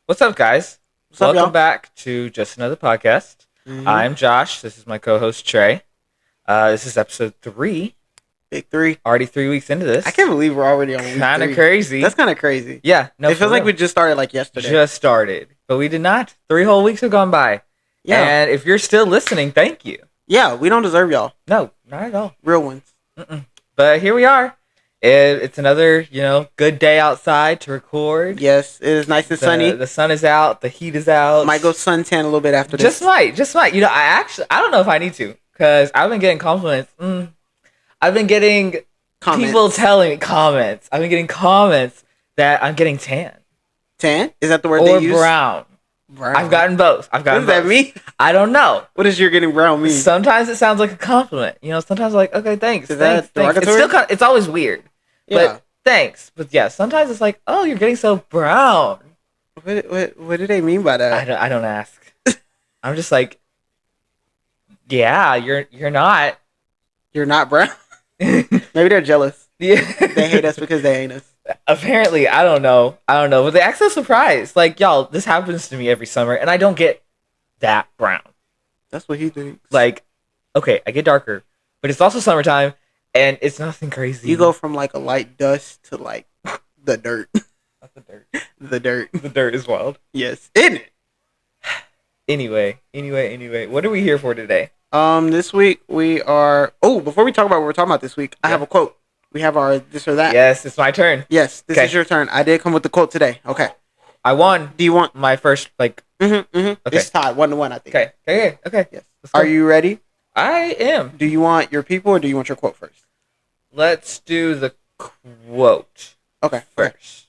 What's up, guys? What's up, Welcome y'all? back to Just Another Podcast. Mm-hmm. I'm Josh. This is my co-host Trey. This is episode 3. Big 3. Already 3 weeks into this. I can't believe we're already on week 3. Kind of crazy. That's kind of crazy. Yeah. No, it feels like we just started like yesterday. just started, but we did not. 3 whole weeks have gone by. Yeah. And if you're still listening, thank you. Yeah, we don't deserve y'all. No, not at all. Real ones. But here we are. It's another, good day outside to record. Yes, it is nice and sunny. The sun is out. The heat is out. Might go suntan a little bit after this. Just might. I don't know if I need to, because I've been getting compliments. I've been getting people telling me comments. I've been getting comments that I'm getting tan. Tan? Is that the word Or they use? brown. I've gotten both. What does that mean? I don't know. What does you're getting brown mean? Sometimes it sounds like a compliment. Sometimes like, okay, thanks. Is that Thanks. It's derogatory? it's always weird. Yeah. But thanks. But yeah, sometimes it's like, oh, you're getting so brown. What do they mean by that? I don't ask. I'm just like, yeah, you're not. You're not brown? Maybe they're jealous. Yeah. They hate us because they ain't us. Apparently, I don't know, but they act so surprised. Like, y'all, this happens to me every summer, and I don't get that brown. That's what he thinks. Like, okay, I get darker, but it's also summertime, and it's nothing crazy. You go from like a light dust to like the dirt. Not the dirt. The dirt. The dirt is wild. Yes. Isn't it? Anyway, what are we here for today? This week we are... Oh, before we talk about what we're talking about this week, I have a quote. We have our this or that. Yes, it's my turn. Yes, this is your turn. I did come with the quote today. Okay. I won. Do you want... My first, like... Okay. Okay. It's tied 1-1, I think. Okay. Yes. Let's go. Are you ready? I am. Do you want your people or do you want your quote first? Let's do the quote Okay. first.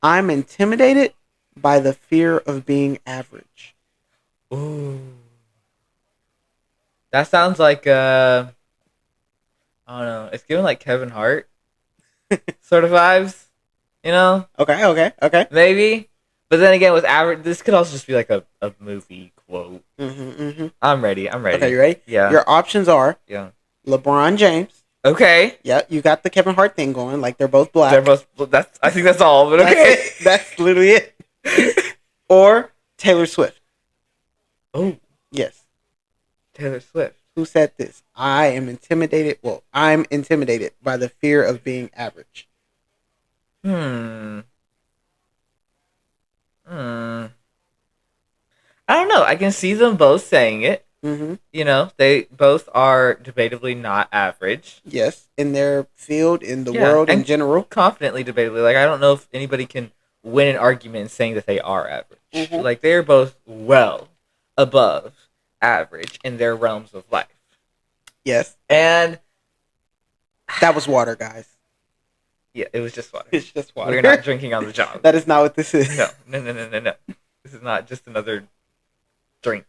I'm intimidated by the fear of being average. Ooh. That sounds like, I don't know. It's giving like Kevin Hart sort of vibes, Okay. Maybe. But then again, with average, this could also just be like a movie quote. I'm ready. Okay, you ready? Yeah. Your options are Yeah. LeBron James. Okay. Yeah, you got the Kevin Hart thing going. Like, they're both black. They're both, I think that's all, but okay. That's literally it. Or Taylor Swift. Oh, Yes. Taylor Swift. Who said this? I'm intimidated by the fear of being average. I don't know. I can see them both saying it. Mm-hmm. They both are debatably not average. Yes, in their field, in the world in general. Confidently debatably. Like, I don't know if anybody can win an argument saying that they are average. Mhm. Like, they are both well above average in their realms of life. Yes. And That was water, guys. yeah, it was just water. It's just water. We're not drinking on the job. That is not what this is. No. This is not just another drink.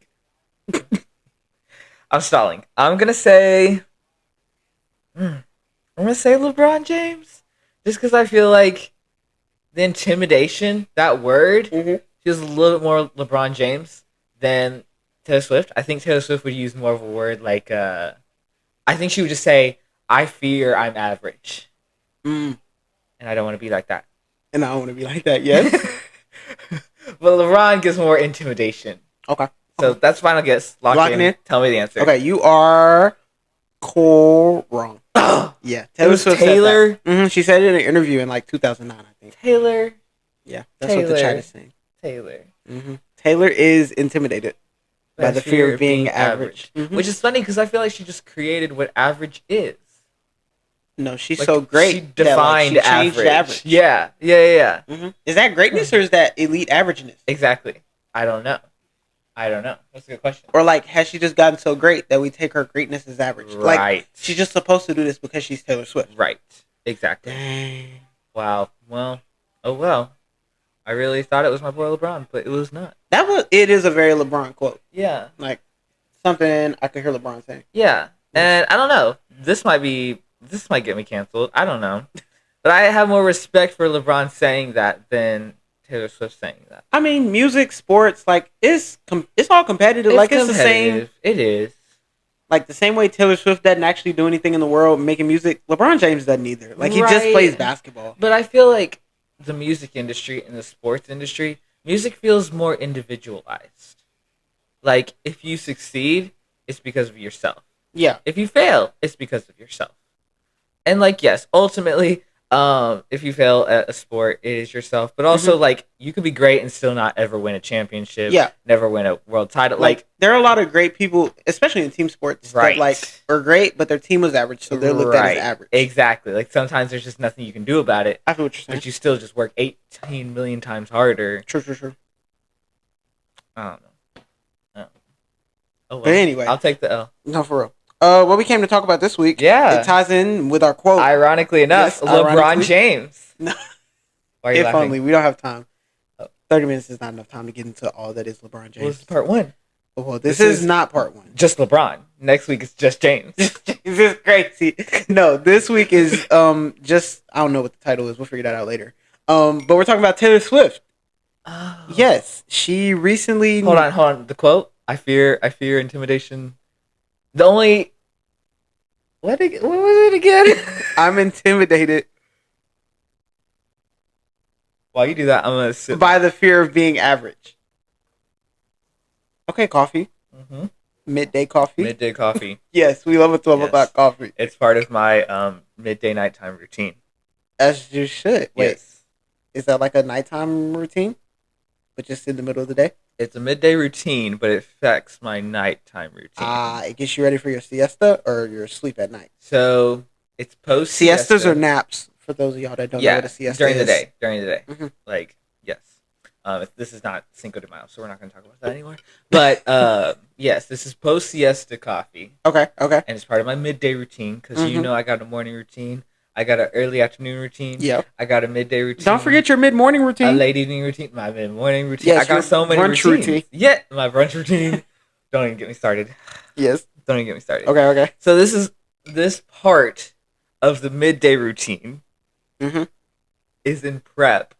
I'm stalling. I'm gonna say LeBron James, just because I feel like the intimidation, that word, feels a little bit more LeBron James than Taylor Swift. I think Taylor Swift would use more of a word like, I think she would just say, I fear I'm average. Mm. And I don't want to be like that. And I don't want to be like that, yes. But LeBron gives more intimidation. Okay. So that's final guess. Locking in? Tell me the answer. Okay, you are wrong. Yeah. It was Taylor. She said it in an interview in like 2009, I think. Taylor. Yeah, that's what the chat is saying. Taylor. Taylor is intimidated by the fear of being average. Which is funny because I feel like she just created what average is. No, she's Like, so great. She defined she changed average. average. Yeah. Is that greatness or is that elite averageness? Exactly. I don't know. That's a good question. Or like, has she just gotten so great that we take her greatness as average? Right. Like, she's just supposed to do this because she's Taylor Swift. Right. Exactly. Dang. Wow. Well. Oh well. I really thought it was my boy LeBron, but it was not. It is a very LeBron quote. Yeah. Like, something I could hear LeBron saying. Yeah. And I don't know. This might get me canceled. I don't know. But I have more respect for LeBron saying that than Taylor Swift saying that. I mean, music, sports, like, it's all competitive. It's the same. It is. Like, the same way Taylor Swift doesn't actually do anything in the world making music, LeBron James doesn't either. Like, he just plays basketball. But I feel like the music industry and the sports industry music feels more individualized. Like, if you succeed, it's because of yourself. Yeah. If you fail, it's because of yourself. And like, yes, ultimately, if you fail at a sport, it is yourself. But also, like, you could be great and still not ever win a championship. Yeah. Never win a world title. Like there are a lot of great people, especially in team sports, Right. that like are great, but their team was average, so they're looked at as average. Exactly. Like, sometimes there's just nothing you can do about it. I feel what you're saying. But you still just work 18 million times harder. True. I don't know. Oh, well. But anyway, I'll take the L. No, for real. What we came to talk about this week, Yeah. it ties in with our quote. Ironically enough, Yes, LeBron ironically. James. No. Why are you If laughing? only. We don't have time. Oh. 30 minutes is not enough time to get into all that is LeBron Well, James. this is part one. Well, this is not part one. Just LeBron. Next week it's just James. This is crazy. No, this week is just, I don't know what the title is. We'll figure that out later. But we're talking about Taylor Swift. Oh. Yes, she recently. Hold on. The quote: I fear intimidation. The only what was it again? I'm intimidated While you do that, I'm gonna sit. by the fear of being average. Okay, coffee. Mm-hmm. Midday coffee. Midday coffee. Yes, we love a 12 Yes. o'clock coffee. It's part of my midday nighttime routine. As you should. Wait, Yes. is that like a nighttime routine? But just in the middle of the day? It's a midday routine, but it affects my nighttime routine. It gets you ready for your siesta or your sleep at night. So it's post Siestas or naps, for those of y'all that don't know what a siesta during is. During the day. Mhm. Like, yes. This is not Cinco de Mayo, so we're not going to talk about that anymore. But yes, this is post siesta coffee, Okay. and it's part of my midday routine because you Mhm. know I got a morning routine, I got an early afternoon routine, Yep. I got a midday routine. Don't forget your mid-morning a routine. late evening routine, my mid morning routine. Yes, I got your so many brunch routines. routine. Yeah, my brunch routine. Don't even get me started. Yes. Don't even get me started. Okay. So this part of the midday routine Mhm. is in prep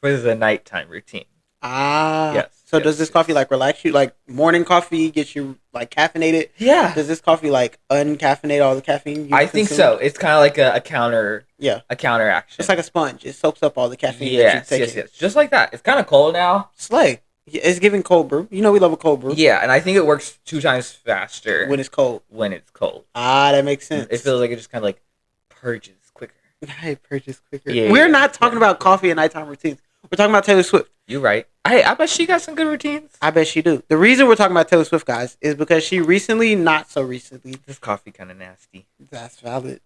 for the nighttime routine. Yes, So yes, does this yes. coffee like relax you? Like morning coffee gets you like caffeinated? Yeah, Does this coffee like uncaffeinate all the caffeine? I think so. It's kind of like a counter Yeah. action. It's like a sponge. It soaks up all the caffeine that you take. Yes, just like that. It's kind of cold now. Slay. Yeah, it's giving cold brew. You know we love a cold brew. Yeah, and I think it works 2 times faster When it's cold. when it's cold. That makes sense. It feels like it just kind of like purges quicker. I purchase quicker. Yeah, We're yeah, not talking about coffee and nighttime routines. We're talking about Taylor Swift. You're right. I bet she got some good routines. I bet she do. The reason we're talking about Taylor Swift, guys, is because she recently, not so recently, This coffee kind of nasty. that's valid.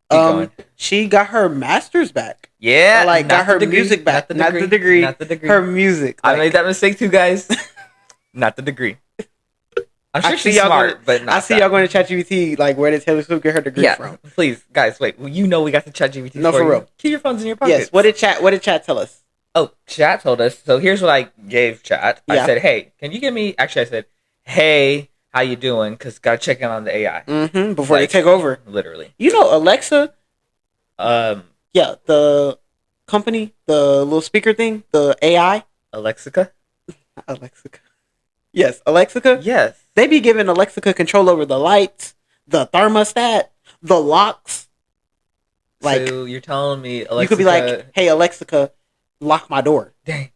Keep going. She got her master's back. Yeah, Like got not her the degree, music back. Not the degree. Not the degree. Her music. I Like, made that mistake too, guys. Not the degree. I'm sure she's smart, but not I see that. y'all going to ChatGPT. Like, where did Taylor Swift get her degree from? Please, guys, wait. Well, you know we got the ChatGPT. No, for you. real. Keep your phones in your pockets. Yes. What did Chat tell us? Oh, Chat told us. So here's what I gave Chat. Yeah. I said, "Hey, can you give me?" Actually, I said, "Hey, how you doing?" Because gotta check in on the AI. Mm-hmm. Before they Like, take over. Literally. You know, Alexa. Yeah, The company, the little speaker thing, the AI. Alexica. Alexica. Yes, Alexica. Yes. They be giving Alexica control over the lights, the thermostat, the locks. Like, so you're telling me Alexica? you could be like, "Hey Alexica, lock my door," Dang.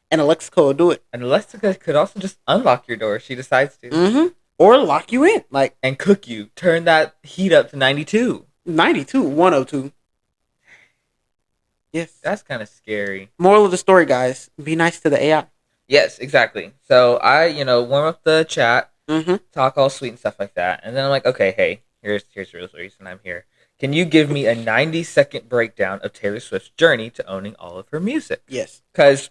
and Alexica will do it. And Alexica could also just unlock your door if she decides to, Mm-hmm. Or lock you in, like and cook you. Turn that heat up to 92. 92, 102. Yes. That's kind of scary. Moral of the story, guys: be nice to the AI. Yes, exactly. So I, warm up the chat, Mm-hmm. talk all sweet and stuff like that, and then I'm like, okay, hey, here's the real reason I'm here. Can you give me a 90-second breakdown of Taylor Swift's journey to owning all of her music? Yes. Because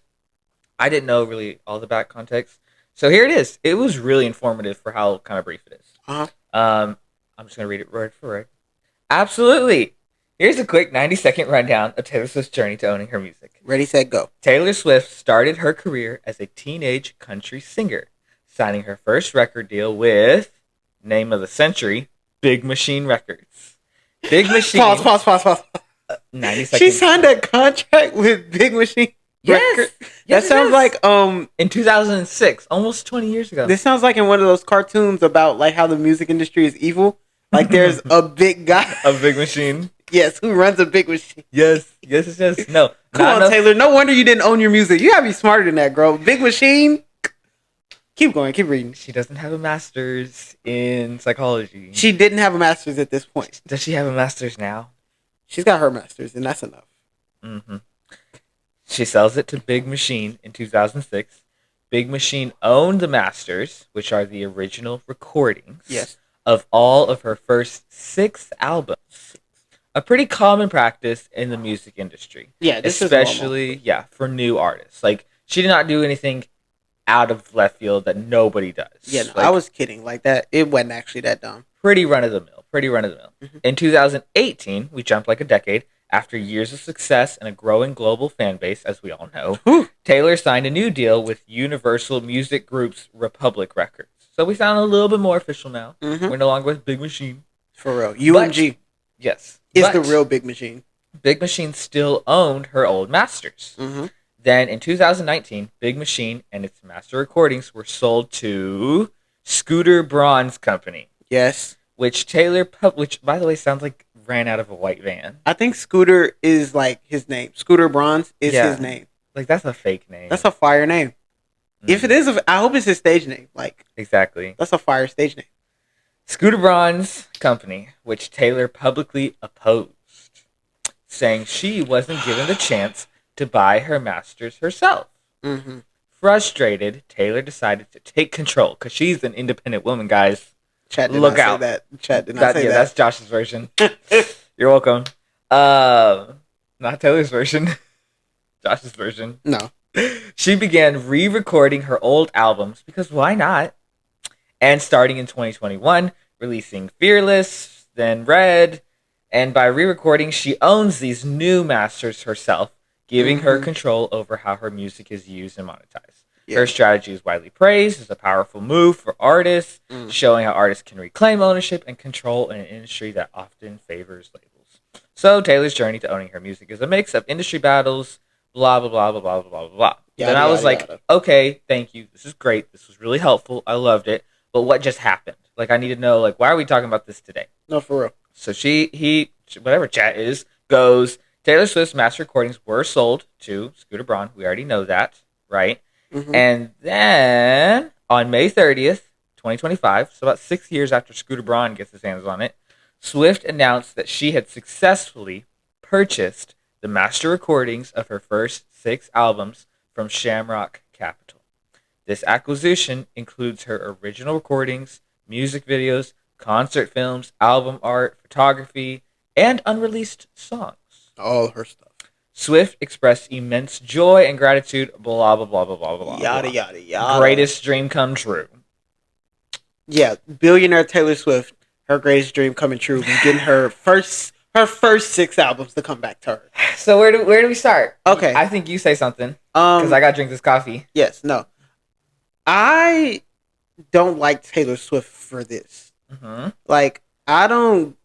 I didn't know really all the back context. So here it is. It was really informative for how kind of brief it is. Uh-huh. I'm just gonna read it word for word. Absolutely. Here's a quick 90-second rundown of Taylor Swift's journey to owning her music. Ready, set, go. Taylor Swift started her career as a teenage country singer, signing her first record deal with, name of the century, Big Machine Records. Big Machine. Pause. 90 seconds. She signed a contract with Big Machine. Yes. Records? Yes, That sounds like in 2006, almost 20 years ago. this sounds like in one of those cartoons about like how the music industry is evil. Like there's a big guy. A Big Machine. Yes, who runs a big machine? Yes. No, Come not on, enough. Taylor. No wonder you didn't own your music. You gotta be smarter than that, girl. Big machine. Keep going. Keep reading. She doesn't have a master's in psychology. She didn't have a master's at this point. Does she have a master's now? She's got her master's, and that's enough. Mm-hmm. She sells it to Big Machine in 2006. Big Machine owned the masters, which are the original recordings Yes. of all of her first 6 albums. A pretty common practice in the music industry. Yeah, this is normal. Especially, for new artists. Like, she did not do anything out of left field that nobody does. Yeah, no, Like, I was kidding. Like that, it wasn't actually that dumb. pretty run of the mill. Mm-hmm. In 2018, we jumped like a decade. After years of success and a growing global fan base, as we all know, Whew. Taylor signed a new deal with Universal Music Group's Republic Records. So we sound a little bit more official now. Mhm. We're no longer with Big Machine. For real, UMG Yes. is But the real Big Machine. Big Machine still owned her old masters. Mm-hmm. Then in 2019, Big Machine and its master recordings were sold to Scooter Braun's company, Yes, which which by the way sounds like ran out of a white van. I think Scooter is like his name. Scooter Bronze is Yeah. his name. Like that's a fake name. That's a fire name. If it is, I hope it's his stage name. Like Exactly. that's a fire stage name. Scooter Braun's company, which Taylor publicly opposed, saying she wasn't given the chance to buy her masters herself. Mm-hmm. Frustrated, Taylor decided to take control because she's an independent woman, guys. Chat did Look not out. say that. Chat did not say that. That's Josh's version. You're welcome. Not Taylor's version. Josh's version. No. She began re-recording her old albums because why not? And starting in 2021, releasing Fearless, then Red, and by re-recording, she owns these new masters herself, giving her Mhm. control over how her music is used and monetized. Yeah. Her strategy is widely praised as a powerful move for artists, showing how artists can reclaim ownership and control in an industry that often favors labels. So Taylor's journey to owning her music is a mix of industry battles, blah blah blah blah blah blah blah blah. Yada, Then I was yada, like, yada. okay, thank you. This is great. This was really helpful. I loved it. But what just happened? Like, I need to know, like, why are we talking about this today? No, for real. So whatever chat is, goes, Taylor Swift's master recordings were sold to Scooter Braun. We already know that, right? Mhm. And then on May 30th, 2025, so about 6 years after Scooter Braun gets his hands on it, Swift announced that she had successfully purchased the master recordings of her first 6 albums from Shamrock Capital. This acquisition includes her original recordings, music videos, concert films, album art, photography, and unreleased songs. All her stuff. Swift expressed immense joy and gratitude, blah, blah, blah, blah, blah, blah, Yada blah. yada yada. Greatest dream come true. Yeah, billionaire Taylor Swift, her greatest dream coming true. We getting her first 6 albums to come back to her. So where do we start? Okay. I think you say something because I got to drink this coffee. Yes, no. I don't like Taylor Swift for this. Mm-hmm. Like, I don't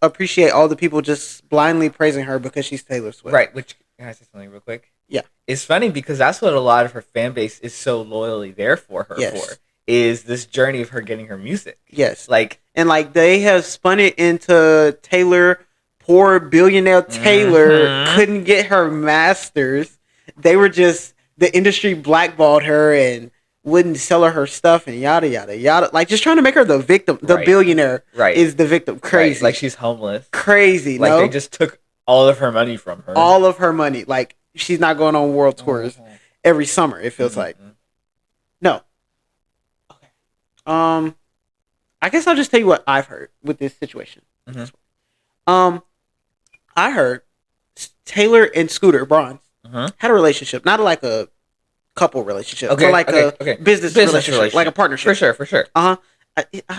appreciate all the people just blindly praising her because she's Taylor Swift. Right, which, can I say something real quick? Yeah. It's funny because that's what a lot of her fan base is so loyally there for her Yes. for, is this journey of her getting her music. Yes. Like, And like they have spun it into Taylor, poor billionaire Taylor Mhm. couldn't get her masters. They were just, the industry blackballed her and wouldn't sell her stuff and yada yada yada. Like just trying to make her the victim. The Right. billionaire right. is the victim. Crazy. Right, like she's homeless. Crazy. Like No, they just took all of her money from her. all of her money. Like she's not going on world tours Mhm. every summer. It feels Mhm. like. No. Okay. I guess I'll just tell you what I've heard with this situation. Mhm. I heard Taylor and Scooter Braun Mhm. had a relationship, not like a couple relationship, Okay, but like okay. a business relationship, like a partnership. For sure. I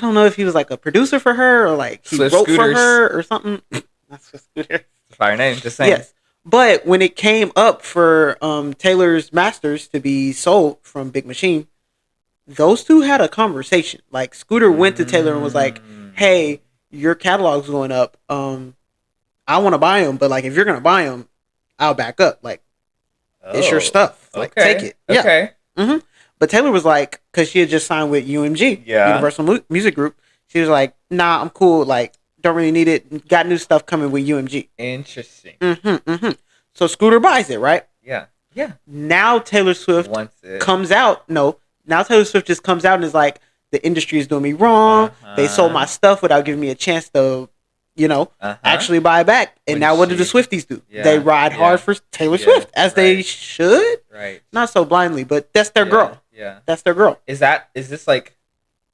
don't know if he was like a producer for her or like he Swift wrote for Scooters. her or something. That's Swift Scooter. Fire name, just saying. Yes. But when it came up for Taylor's masters to be sold from Big Machine, those two had a conversation. Like Scooter went to Taylor and was like, "Hey, your catalog's going up. I want to buy them, but like if you're gonna buy them, I'll back up. Like it's your Oh, stuff. Like take it." Yeah. Okay. But Taylor was like, because she had just signed with UMG, Yeah. Universal Music Group. She was like, "Nah, I'm cool. Like Don't really need it. Got new stuff coming with UMG. Interesting. So Scooter buys it, right? Yeah. Yeah. Now Taylor Swift Wants it. comes out. No, now Taylor Swift just comes out and is like, the industry is doing me wrong. They sold my stuff without giving me a chance to, actually buy it back. And now what do the Swifties do? Yeah, They ride hard for Taylor Swift, as they should. Right. Not so blindly, but that's their girl. Yeah. That's their girl. Is this like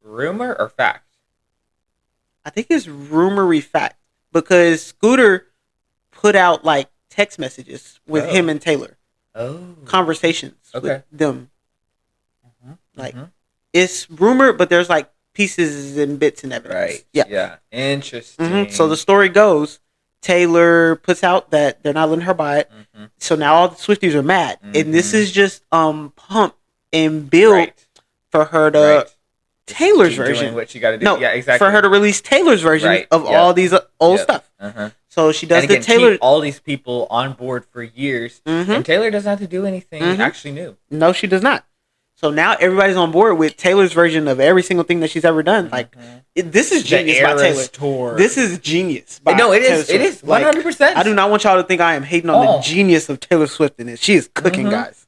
rumor or fact? I think it's rumory fact because Scooter put out like text messages with him and Taylor. Oh. Conversations Okay. with them. Like it's rumored, but there's like pieces and bits and evidence. Right. Yeah. Yeah. Interesting. So the story goes, Taylor puts out that they're not letting her buy it. So now all the Swifties are mad, and this is just pump and build for her to Taylor's version. Doing what you got to do. No, yeah, exactly. for her to release Taylor's version of all these old stuff. So she does and again, the Taylor. keep all these people on board for years, and Taylor doesn't have to do anything actually new. No, she does not. So now everybody's on board with Taylor's version of every single thing that she's ever done. Like this is genius by Taylor. Tour. This is genius. No, it is. It is 100%. I do not want y'all to think I am hating on the genius of Taylor Swift in this. She is cooking, guys.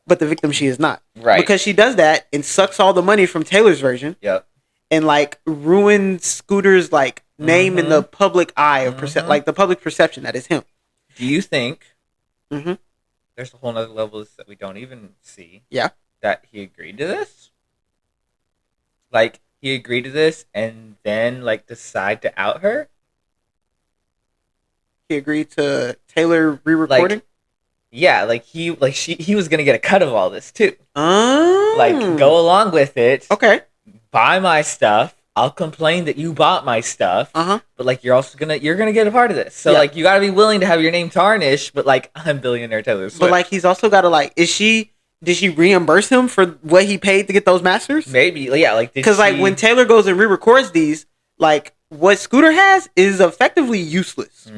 But the victim she is not. Right. Because she does that and sucks all the money from Taylor's version. Yep. And like ruins Scooter's like name in the public eye of like the public perception that is him. Do you think there's a whole nother levels that we don't even see? Yeah. That he agreed to this? Like he agreed to this and then like decide to out her? He agreed to Taylor re-recording? He was gonna get a cut of all this too. Oh. Like go along with it. Okay. Buy my stuff. I'll complain that you bought my stuff. But like you're gonna get a part of this. So like you gotta be willing to have your name tarnished, but like I'm billionaire Taylor Swift. But like he's also gotta like did she reimburse him for what he paid to get those masters? Maybe, yeah. Like because like when Taylor goes and re-records these, like what Scooter has is effectively useless.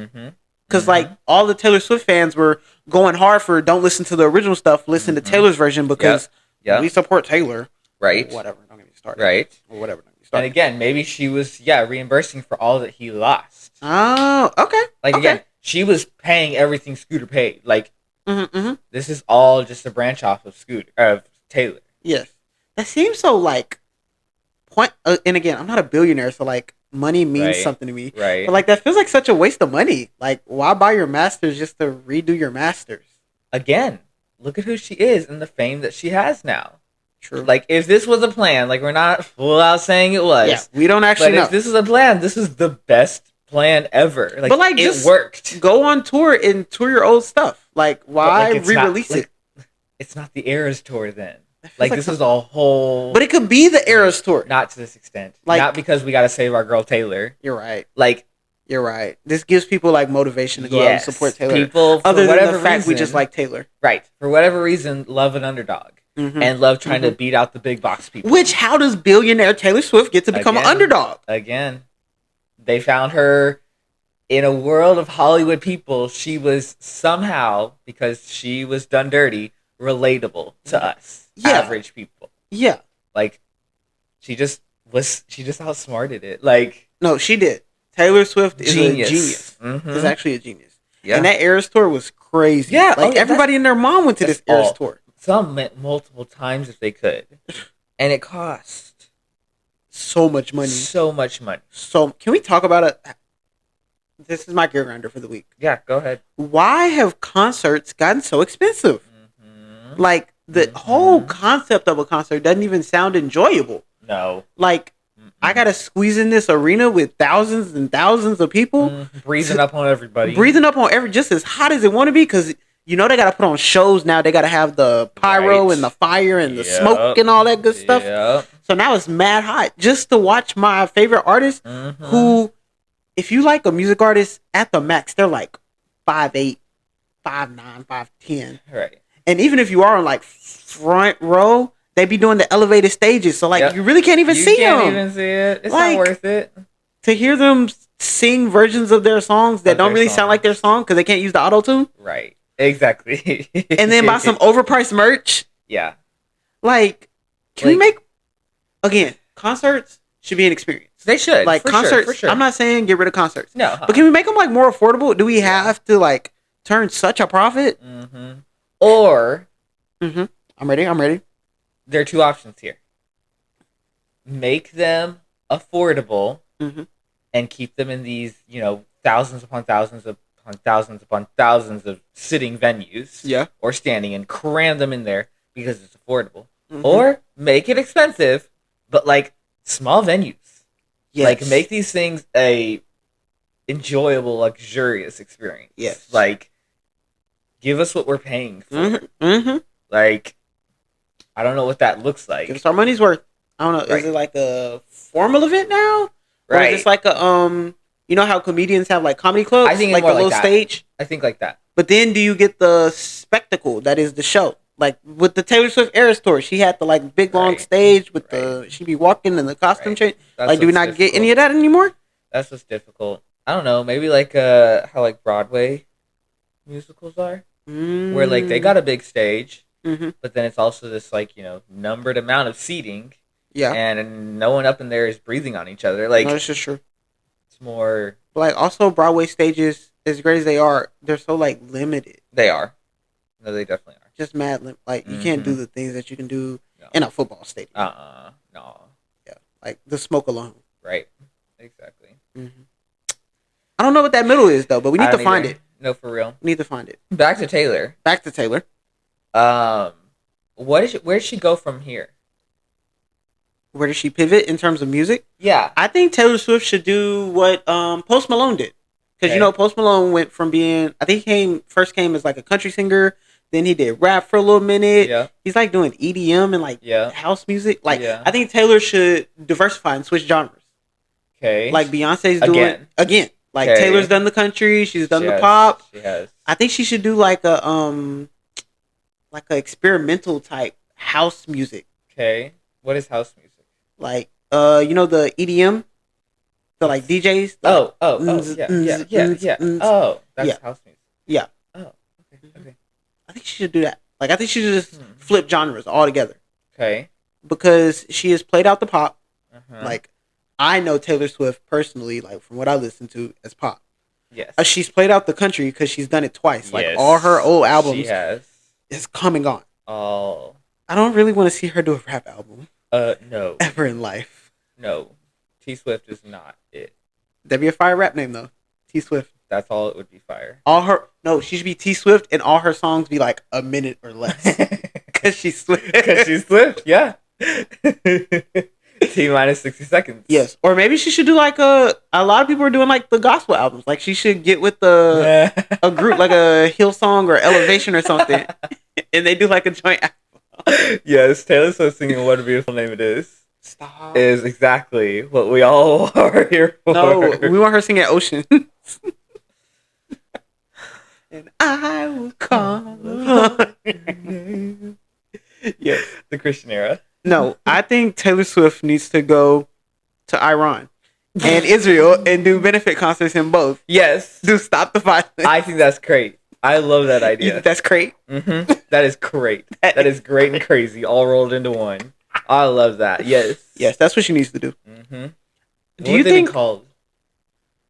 Because like all the Taylor Swift fans were going hard for don't listen to the original stuff, listen to Taylor's version because we support Taylor. Right. Whatever. Don't get me started. Right. Or whatever. And again, maybe she was reimbursing for all that he lost. Oh, okay. Like again, she was paying everything Scooter paid. Like this is all just a branch off of Taylor. Yes. That seems so like and again, I'm not a billionaire, so like money means something to me. Right. But like that feels like such a waste of money. Like why buy your masters just to redo your masters? Again, look at who she is and the fame that she has now. True. Like if this was a plan, like we're not full out saying it was. Yeah, we don't actually know. If this is a plan, this is the best plan ever. Like, but like it worked. Go on tour and tour your old stuff. Like why re-release it? It's not the Eras tour then. Like this is a whole. But it could be the Eras tour. Not to this extent. Like not because we got to save our girl Taylor. You're right. Like you're right. This gives people like motivation to go out and support Taylor. People, other than the fact we just like Taylor. Right. For whatever reason, love an underdog. And love trying to beat out the big box people. Which, how does billionaire Taylor Swift get to become an underdog? Again, they found her in a world of Hollywood people. She was somehow, because she was done dirty, relatable to us, average people. Yeah. Like, she just outsmarted it. Like, no, she did. Taylor Swift is a genius. Is actually a genius. Yeah. And that Eras tour was crazy. Yeah. Like, everybody and their mom went to this Eras tour. Some went multiple times if they could. And it cost so much money. So much money. So, can we talk about it? This is my gear grinder for the week. Yeah, go ahead. Why have concerts gotten so expensive? Like, the whole concept of a concert doesn't even sound enjoyable. No. Like, I gotta squeeze in this arena with thousands and thousands of people. Breathing up on everybody. Just as hot as it want to be, because you know they gotta put on shows now. They gotta have the pyro and the fire and the smoke and all that good stuff. So now it's mad hot just to watch my favorite artist who, if you like a music artist at the max, they're like 5'8", 5'9", 5'10". Right. And even if you are on like front row, they be doing the elevated stages. So like you really can't even see them. You can't even see it. It's like, not worth it. To hear them sing versions of their songs that don't really sound like their song because they can't use the auto-tune. Right. Exactly. And then buy some overpriced merch. Yeah. Like, can we make... Again, concerts should be an experience. They should. Like for concerts. Sure. I'm not saying get rid of concerts. No. But can we make them like more affordable? Do we have to like turn such a profit? Mm-hmm. Or. Mm-hmm. I'm ready. There are two options here. Make them affordable and keep them in these, thousands upon thousands of sitting venues. Yeah. Or standing and cram them in there because it's affordable. Or make it expensive, but like small venues. Yes. Like make these things a enjoyable, luxurious experience. Yes. Like give us what we're paying for. Like I don't know what that looks like. Give us our money's worth. I don't know. Right. Is it like a formal event now? Or is this like a you know how comedians have like comedy clubs? I think like a little stage? I think like that. But then do you get the spectacle that is the show? Like with the Taylor Swift Eras tour, she had the like big long stage with she'd be walking in the costume change. Like do we not get any of that anymore? That's what's difficult. I don't know. Maybe like how like Broadway musicals are, where like they got a big stage, but then it's also this like numbered amount of seating. Yeah, and no one up in there is breathing on each other. Like no, that's just true. It's more like also Broadway stages, as great as they are, they're so like limited. They are. No, they definitely are. Just mad. Like you can't do the things that you can do in a football stadium. No. Yeah, like the smoke alone. Right. Exactly. I don't know what that middle is though, but we need to find it. No, for real. We need to find it. Back to Taylor. Where does she go from here? Where does she pivot in terms of music? Yeah. I think Taylor Swift should do what Post Malone did. Because, Post Malone went from being... I think he first came as, like, a country singer. Then he did rap for a little minute. Yeah. He's, like, doing EDM and, like, house music. Like, I think Taylor should diversify and switch genres. Okay. Like, Beyonce's doing... Again. Like, Taylor's done the country. She's done the pop. She has. I think she should do, like, a experimental type house music. Okay. What is house music? Like, the EDM, the like DJs. Like, that's house music. Yeah. Oh, okay. I think she should do that. Like, I think she should just flip genres altogether. Okay. Because she has played out the pop. Like, I know Taylor Swift personally, like from what I listen to as pop. Yes. She's played out the country because she's done it twice. Like all her old albums, is come and gone. Oh. I don't really want to see her do a rap album. No. Ever in life. No. T Swift is not it. That'd be a fire rap name though. T Swift. That's all it would be fire. She should be T Swift and all her songs be like a minute or less. Cause she's Swift. Yeah. T minus 60 seconds. Yes. Or maybe she should do like a lot of people are doing like the gospel albums. Like she should get with a group like a Hillsong or Elevation or something. And they do like a joint album. Yes, Taylor Swift singing "What a Beautiful Name It Is." Stop. Is exactly what we all are here for. No, we want her singing Ocean. And I will call. Yes, the Christian era. No, I think Taylor Swift needs to go to Iran and Israel and do benefit concerts in both. Yes. Do Stop the Violence. I think that's great. I love that idea. You think that's great? Mm-hmm. That is great. That is great and crazy, all rolled into one. I love that. Yes. Yes, that's what she needs to do. Mm-hmm. Do you think... called?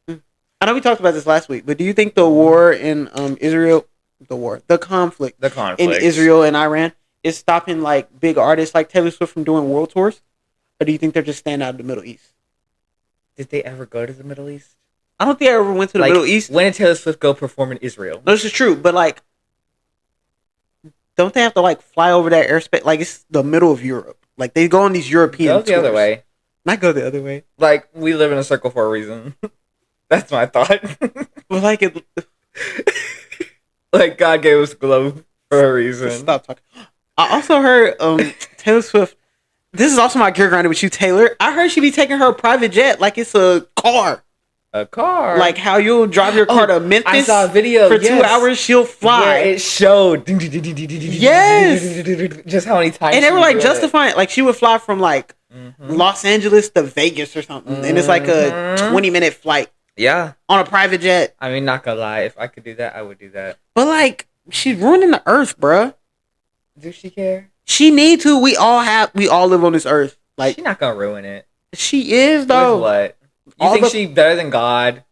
I know we talked about this last week, but do you think the war in Israel... The conflict in Israel and Iran is stopping like big artists like Taylor Swift from doing world tours? Or do you think they're just staying out of the Middle East? Did they ever go to the Middle East? I don't think I ever went to the Middle East. When did Taylor Swift go perform in Israel? No, this is true, but like, don't they have to like fly over that airspace? Like it's the middle of Europe. Like they go on these European tours. Go the other way. Not go the other way. Like we live in a circle for a reason. That's my thought. Well, like it. Like God gave us a globe for a reason. Stop talking. I also heard Taylor Swift. This is also my gear grinder with you, Taylor. I heard she be taking her private jet like it's a car. A car? Like how you'll drive your car to Memphis. I saw a video. For 2 hours, she'll fly. Where it showed. Yes. Just how many times. And they were like justifying. Like she would fly from like Los Angeles to Vegas or something. And it's like a 20-minute flight. Yeah. On a private jet. I mean, not gonna lie. If I could do that, I would do that. But like, she's ruining the earth, bruh. Does she care? She need to. We all live on this earth. Like she's not gonna ruin it. She is With though. what? You All think the- she better than God?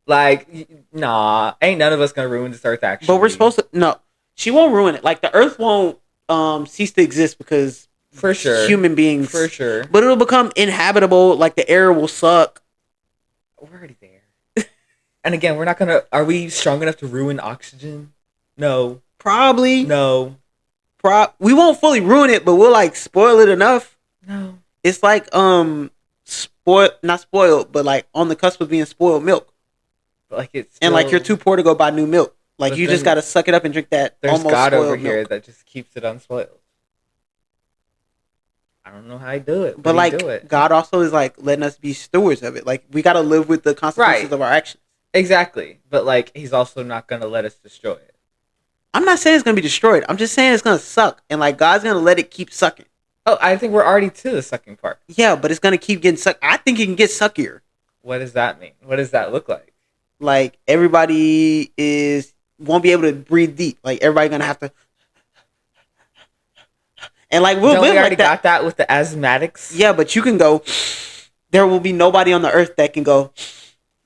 Like, nah. Ain't none of us gonna ruin this earth. Actually, But we're supposed to. No, she won't ruin it. Like the Earth won't cease to exist because for sure, human beings. for sure. But it'll become inhabitable. Like the air will suck. We're already there. And again, we're not gonna. Are we strong enough to ruin oxygen? No. Probably. No. We won't fully ruin it, but we'll like spoil it enough. No. It's like not spoiled, but like on the cusp of being spoiled milk. But like it's And like still- you're too poor to go buy new milk. Like But you just then gotta suck it up and drink that There's almost God spoiled over milk. here that just keeps it unspoiled. I don't know how I do it, But he like do it. God also is like letting us be stewards of it. Like we gotta live with the consequences Right. of our actions. Exactly. But like he's also not gonna let us destroy it. I'm not saying it's gonna be destroyed. I'm just saying it's gonna suck, and like God's gonna let it keep sucking. Oh, I think we're already to the sucking part. Yeah, but it's gonna keep getting sucked. I think it can get suckier. What does that mean? What does that look like? Like everybody won't be able to breathe deep. Like everybody gonna have to, and like we'll Don't we live already like that. got that with the asthmatics? Yeah, but you can go. There will be nobody on the earth that can go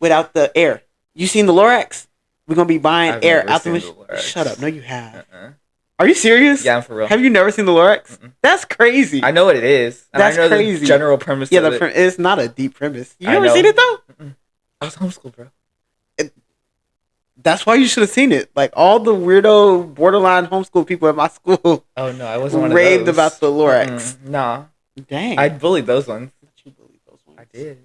without the air. You seen the Lorax? We're gonna be buying I've air never out the seen machine. the Lorax. Shut up! No, you have. Uh-uh. Are you serious? Yeah, I'm for real. Have you never seen the Lorax? Mm-mm. That's crazy. I know what it is. And That's I know crazy. the general premise Yeah, of it. it's not a deep premise. You I ever know. seen it though? I was homeschooled, bro. That's why you should have seen it. Like all the weirdo, borderline homeschool people at my school Oh no, I wasn't one of raved those. about the Lorax. Nah, Dang, I bullied those ones. you bullied those ones. I did.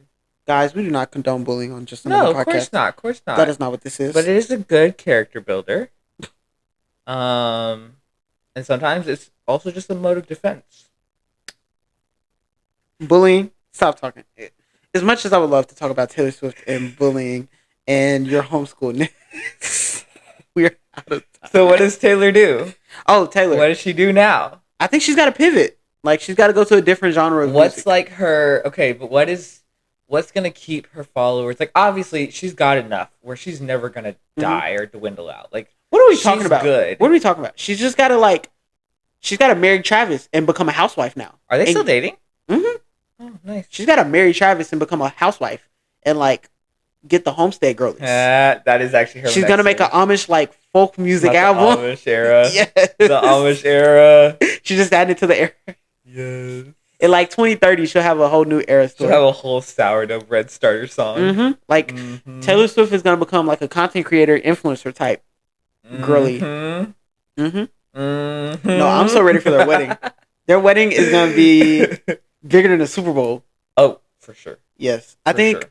Guys, we do not condone bullying on just another No, of podcast. course not. Of course not. That is not what this is. But it is a good character builder. And sometimes it's also just a mode of defense. Bullying. Stop talking. As much as I would love to talk about Taylor Swift and bullying and your homeschool, we're out of time. So what does Taylor do? Oh, Taylor. What does she do now? I think she's got to pivot. Like she's got to go to a different genre of What's music. like her? Okay, but what's gonna keep her followers? Like obviously she's got enough where she's never gonna die or dwindle out. Like What are we she's talking about? good. What are we talking about? She's just got to she's got to marry Travis and become a housewife now. Are they And- still dating? Mhm. Oh, nice. She's got to marry Travis and become a housewife and get the Homestead Girlies. That is actually her. She's next gonna make an move. Amish folk music Not album. The Amish era. Yes. The Amish era. She just added to the era. Yes. In 2030, she'll have a whole new era She'll story. have a whole sourdough bread starter song. Mm-hmm. Mhm. Taylor Swift is gonna become a content creator, influencer type. girly. Mhm. Mm-hmm. Mhm. No, I'm so ready for their wedding. Their wedding is gonna be bigger than the Super Bowl. Oh, for sure. Yes, I For think sure.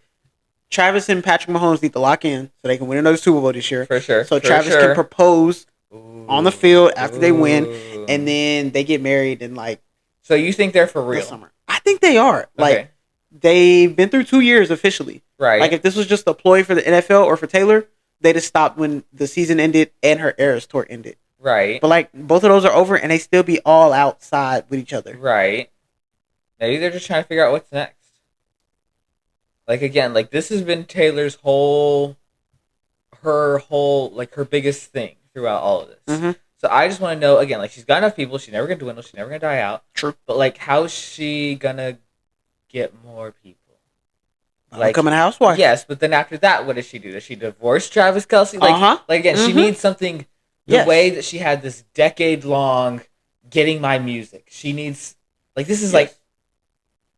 Travis and Patrick Mahomes need to lock in so they can win another Super Bowl this year. For sure. So for Travis sure. can propose on the field after they win, Ooh. and then they get married in So you think they're for the real? summer. I think they are. Okay. They've been through 2 years officially. Right. Like if this was just a ploy for the NFL or for Taylor, they'd have stopped when the season ended and her Eras tour ended. right. But both of those are over, and they still be all outside with each other. Right. Maybe they're just trying to figure out what's next. Again, this has been Taylor's her biggest thing throughout all of this. Mhm. So I just want to know, again, she's got enough people, she's never gonna dwindle, she's never gonna die out. True. But how's she gonna get more people? Becoming a housewife. Yes, but then after that, what does she do? Does she divorce Travis Kelce? Again, she Mhm. needs something the Yes. way that she had this decade-long getting my music. She needs, this is Yes.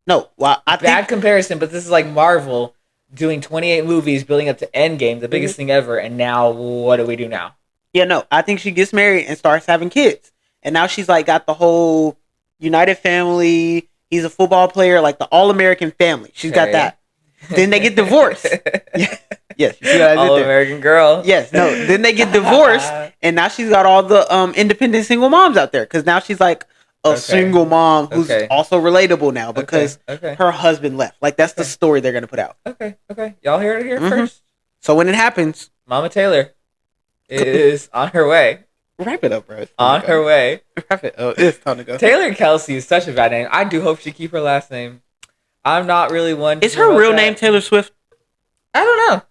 No, well, I bad think comparison, but this is like Marvel doing 28 movies building up to Endgame, the biggest thing ever, and now what do we do now? I think she gets married and starts having kids, and now she's got the whole United family. He's a football player, the All-American family. She's got Okay. that. Then they get divorced. Yes, you see what I did All there? American Girl. Yes, no. Then they get divorced, and now she's got all the independent single moms out there because now she's a Okay. single mom who's Okay. also relatable now because okay, her husband left. That's the story they're gonna put out. okay. Y'all hear it here Mhm. first. So when it happens, Mama Taylor is on her way. wrap it up, bro. It's On time to her go. way. Wrap it up. It's time to go. Taylor Kelsey is such a bad name. I do hope she keep her last name. I'm not really one. to Is her promote real that. name Taylor Swift? I don't know.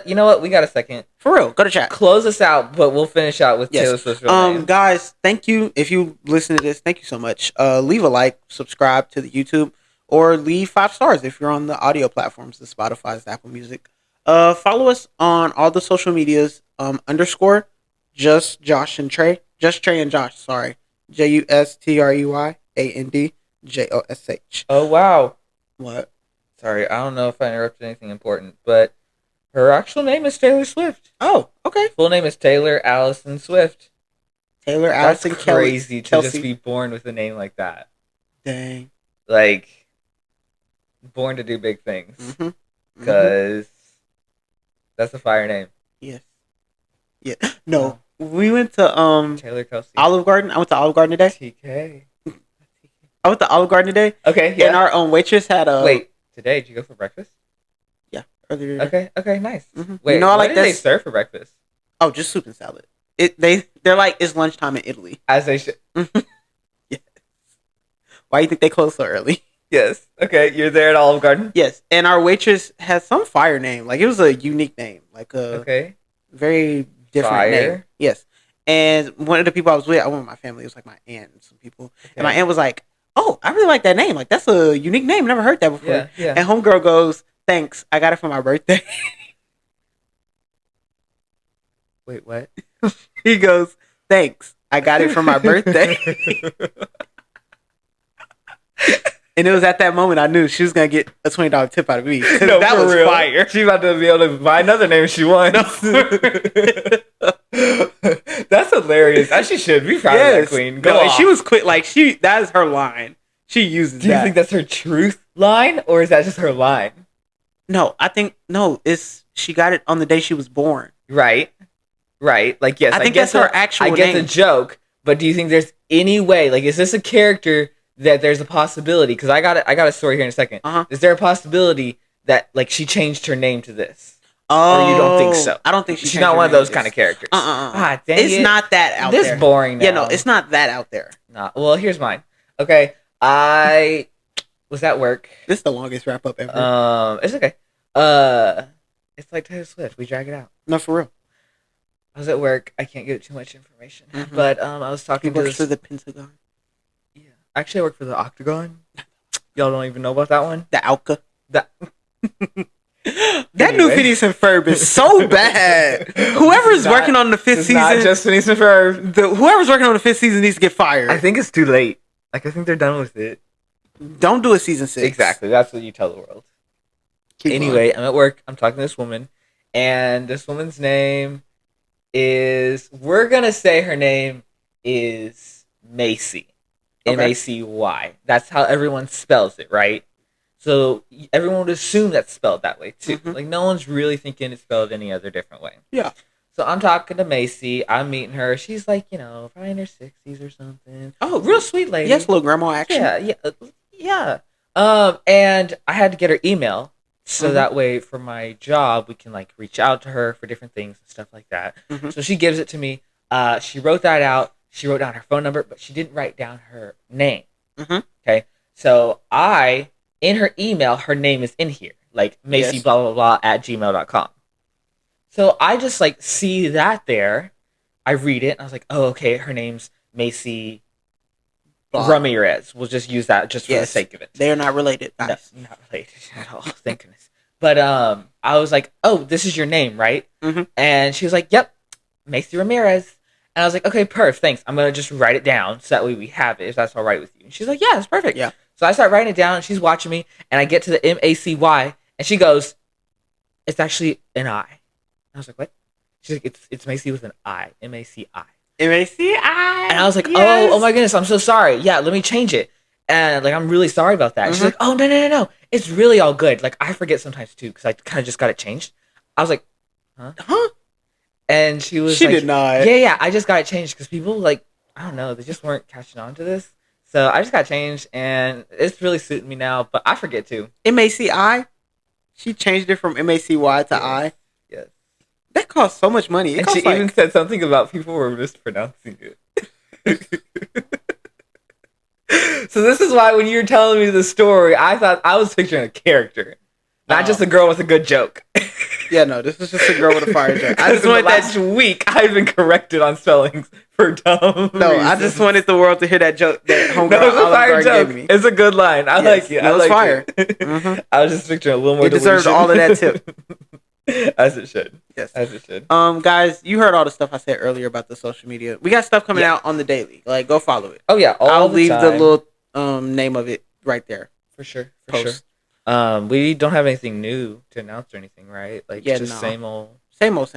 You know what? We got a second. For real, go to chat. Close us out, but we'll finish out with Yes. Taylor Swift's real name. Guys, thank you. If you listen to this, thank you so much. Leave a like, subscribe to the YouTube, or leave 5 stars if you're on the audio platforms, the Spotify's, the Apple Music. Follow us on all the social medias. Underscore just Josh and Trey. Just Trey and Josh. Sorry. JUSTREYANDJOSH. Oh wow. What? Sorry, I don't know if I interrupted anything important, but her actual name is Taylor Swift. Oh, okay. Full name is Taylor Allison Swift. Taylor That's Allison crazy to Kelsey. just be born with a name like that. Dang. Like, born to do big things. Mm-hmm. Because that's a fire name. Yes. Yeah. No. We went to Taylor Kelsey. Olive Garden. I went to Olive Garden today. TK. I went to Olive Garden today. Okay, yeah. And our waitress had a Wait, today did you go for breakfast? Yeah. Earlier today. Okay, nice. Mm-hmm. Wait, you know, I what like did that. they serve for breakfast? Oh, just soup and salad. They're like it's lunchtime in Italy. As they should. Yes. Why do you think they close so early? Yes. Okay, you're there at Olive Garden? Yes. And our waitress had some fire name. Like it was a unique name. Like a very different Fire? name. Yes. And one of the people I was with, I went with my family. It was like my aunt and some people. Okay. And my aunt was like, "Oh, I really like that name. Like that's a unique name. Never heard that before." Yeah. And homegirl goes, "Thanks. I got it for my birthday." Wait, what? He goes, "Thanks. I got it for my birthday." And it was at that moment I knew she was gonna get a $20 tip out of me. No, that for was real. fire. She about to be able to buy another name if she wants. That's hilarious. As she should be proud of that queen. Go and off. she was quick. Like that is her line. She uses Do you that. think that's her truth line, or is that just her line? No, I think no. It's she got it on the day she was born. Right. Like, yes, I think that's her actual I get name. the joke, but do you think there's any way? Like, is this a character that there's a possibility? Because I got a story here in a second. Uh-huh. Is there a possibility that like she changed her name to this? Oh, Or you don't think so? I don't think She's not one of those kind of characters. Ah, dang It's it. not that out This there. boring now. Yeah, no, it's not that out there. Nah. Well, here's mine. Okay, I was at work. This is the longest wrap up ever. It's okay. It's like Taylor Swift. We drag it out. No, for real. I was at work. I can't give too much information, Mhm. but I was He talking to works this. for the Pentagon, Yeah, actually, I work for the Octagon. Y'all don't even know about that one. the Alka. That That new Anyway. Phineas and Ferb is so bad. Whoever's Not- working on the fifth It's not season, just Phineas and Ferb. whoever's working on the fifth season needs to get fired. I think it's too late. Like, I think they're done with it. Don't do a season 6. Exactly. That's what you tell the world. Keep Anyway, I'm at work. I'm talking to this woman, and this woman's name is. We're gonna say her name is Macy. Okay. Macy. That's how everyone spells it, right? So everyone would assume that's spelled that way too. Mhm. Like no one's really thinking it's spelled any other different way. Yeah. So I'm talking to Macy. I'm meeting her. She's like, probably in her 60s or something. Oh, Real sweet lady. Yes, little grandma action. Yeah. And I had to get her email so Mhm. that way for my job we can like reach out to her for different things and stuff like that. Mhm. So she gives it to me. She wrote that out. She wrote down her phone number, but she didn't write down her name. Mhm. Okay. So in her email, her name is in here, like Macy Yes. blah blah blah at gmail.com. So I just like see that there. I read it and I was like, oh, okay, her name's Macy Blah. Ramirez. We'll just use that just for the Yes. sake of it. They are not related. No, Guys. not related at all. Thank goodness. But I was like, oh, this is your name, right? Mhm. And she was like, yep, Macy Ramirez. And I was like, okay, perf, thanks. I'm gonna just write it down so that way we have it if that's all right with you. And she's like, yeah, it's perfect. Yeah. So I start writing it down and she's watching me and I get to the Macy and she goes, it's actually an I. I was like, what? She's like, it's Macy with an I. Maci. M-A-C-I. And I was like, Yes. oh my goodness, I'm so sorry. Yeah, let me change it. And like, I'm really sorry about that. She's Mhm. like, oh, no. It's really all good. Like, I forget sometimes too, because I kind of just got it changed. I was like, Huh? and she was She like, did not. yeah, I just got it changed because people like, I don't know, they just weren't catching on to this. So I just got changed and it's really suiting me now, but I forget too. M-A-C-I. She changed it from M-A-C-Y to Yes. I. Yes. That costs so much money. It And costs she even said something about people were mispronouncing it. So this is why when you were telling me the story, I thought I was picturing a character, not Oh. just a girl with a good joke. Yeah, no, this is just a girl with a fire jet. I I just wanted last that. week I've been corrected on spellings for dumb. No, I reasons. just wanted the world to hear that joke that homegirl No, it's a Olive fire Garden joke. gave me. It's a good line. I Yes, like it. no, I it's like fire. it. Mhm. I was just picturing a little more. It deserves delusion. all of that tip. As it should. Yes. As it should. Guys, you heard all the stuff I said earlier about the social media. We got stuff coming Yeah. out on the daily. Like, go follow it. Oh yeah, all I'll the leave the time. little name of it right there. For sure. For Post. sure. We don't have anything new to announce or anything, right? Like Yeah, just no. same old. Same old.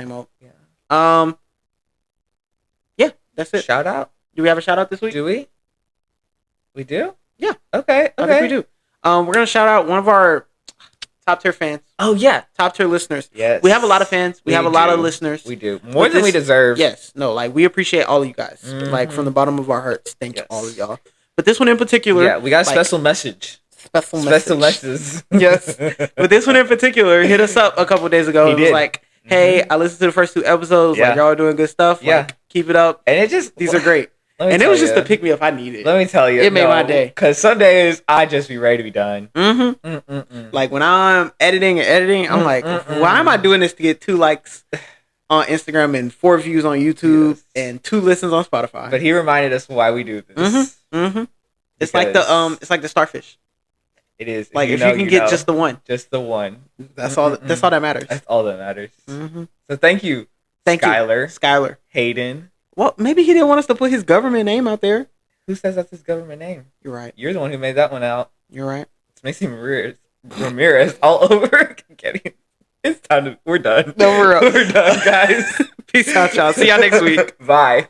Yeah. Yeah, that's it. Shout out. Do we have a shout out this week? Do we? We do? Yeah. Okay. I think we do. We're gonna shout out one of our top tier fans, Oh yeah. top tier listeners. Yes. We have a lot of fans. We have a lot of do. listeners. We do more But than we this- deserve. Yes, no, like we appreciate all of you guys. Like from the bottom of our hearts, thank Yes. all of y'all. But this one in particular, Yeah. We got a like, special message. special Special message. messages. Yes. But this one in particular hit us up a couple days ago. He It was did. like, hey, I listened to the first 2 episodes. Yeah. Like, y'all are doing good stuff. Yeah. Like, keep it up. And it just These are great. let me And it tell was just ya. the pick me up I needed. Let me tell you, It made my day. Because some days I just be ready to be done. Mm-hmm. Mm-mm-mm. Like when I'm editing, I'm like, why am I doing this to get 2 likes on Instagram and 4 views on YouTube Yes. and 2 listens on Spotify? But he reminded us why we do this. Mm-hmm. It's like the starfish. It is. Like if know, you can get know. just the one, just the one. that's all. That's all that matters. That's all that matters. Mm-hmm. So thank you, Thank Skylar, you, Skylar. Hayden. Well, maybe he didn't want us to put his government name out there. Who says that's his government name? You're right. You're the one who made that one out. You're right. It's Macy Ramirez all over. Getting. It's time to. We're done. No, we're up. We're done, guys. Peace out, y'all. See y'all next week. Bye.